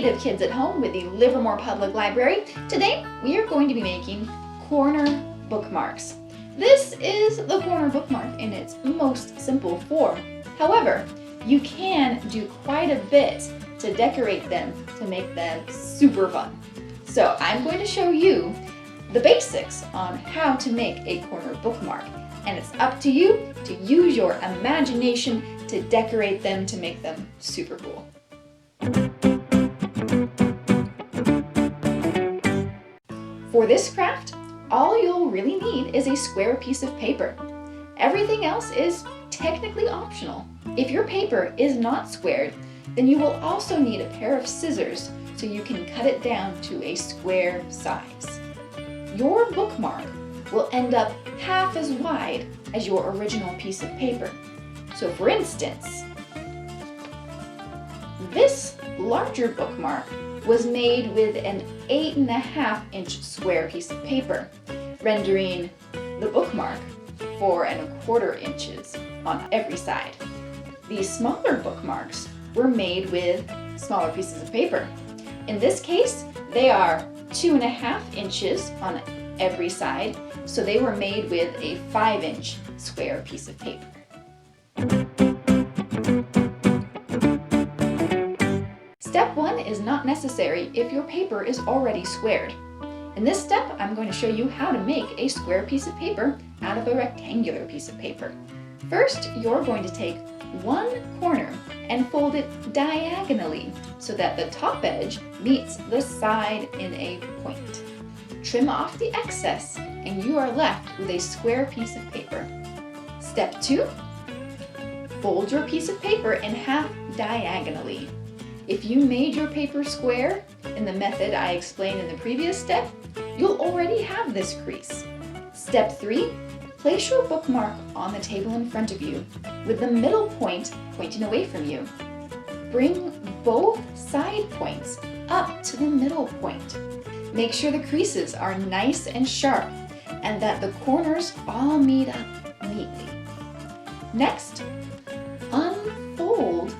Creative Kids at Home with the Livermore Public Library. Today we are going to be making corner bookmarks. This is the corner bookmark in its most simple form. However, you can do quite a bit to decorate them to make them super fun. So I'm going to show you the basics on how to make a corner bookmark, and it's up to you to use your imagination to decorate them to make them super cool. For this craft, all you'll really need is a square piece of paper. Everything else is technically optional. If your paper is not squared, then you will also need a pair of scissors so you can cut it down to a square size. Your bookmark will end up half as wide as your original piece of paper. So for instance, this larger bookmark was made with an 8.5-inch square piece of paper, rendering the bookmark 4¼ inches on every side. These smaller bookmarks were made with smaller pieces of paper. In this case, they are 2.5 inches on every side, so they were made with a 5-inch square piece of paper. Step 1 is not necessary if your paper is already squared. In this step, I'm going to show you how to make a square piece of paper out of a rectangular piece of paper. First, you're going to take one corner and fold it diagonally so that the top edge meets the side in a point. Trim off the excess and you are left with a square piece of paper. Step 2, fold your piece of paper in half diagonally. If you made your paper square in the method I explained in the previous step, you'll already have this crease. Step 3, place your bookmark on the table in front of you with the middle point pointing away from you. Bring both side points up to the middle point. Make sure the creases are nice and sharp and that the corners all meet up neatly. Next, unfold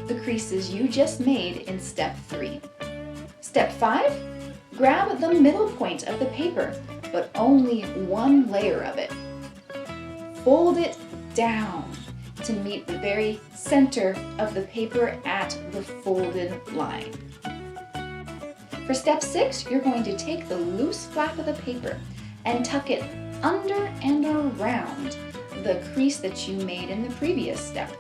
the creases you just made in step 3. Step 5, grab the middle point of the paper, but only one layer of it. Fold it down to meet the very center of the paper at the folded line. For step 6, you're going to take the loose flap of the paper and tuck it under and around the crease that you made in the previous step.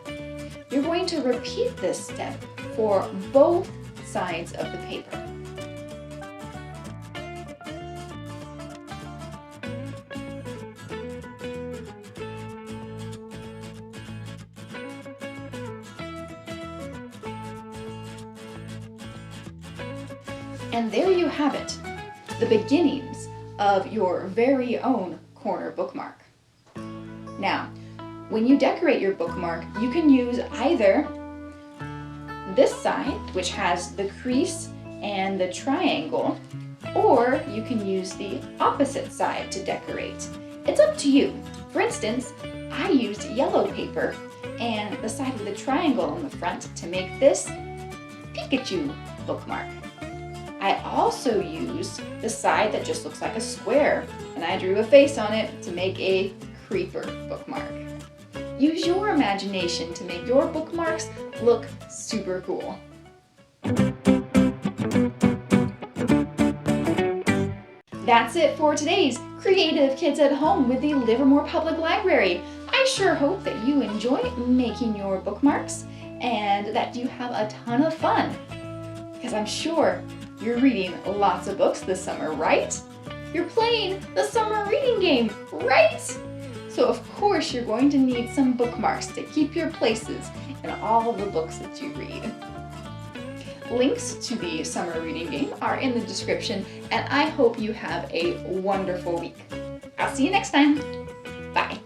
You're going to repeat this step for both sides of the paper. And there you have it, the beginnings of your very own corner bookmark. Now, when you decorate your bookmark, you can use either this side, which has the crease and the triangle, or you can use the opposite side to decorate. It's up to you. For instance, I used yellow paper and the side with the triangle on the front to make this Pikachu bookmark. I also used the side that just looks like a square, and I drew a face on it to make a creeper bookmark. Use your imagination to make your bookmarks look super cool. That's it for today's Creative Kids at Home with the Livermore Public Library. I sure hope that you enjoy making your bookmarks and that you have a ton of fun, because I'm sure you're reading lots of books this summer, right? You're playing the summer reading game, right? So of course you're going to need some bookmarks to keep your places in all of the books that you read. Links to the summer reading game are in the description, and I hope you have a wonderful week. I'll see you next time. Bye.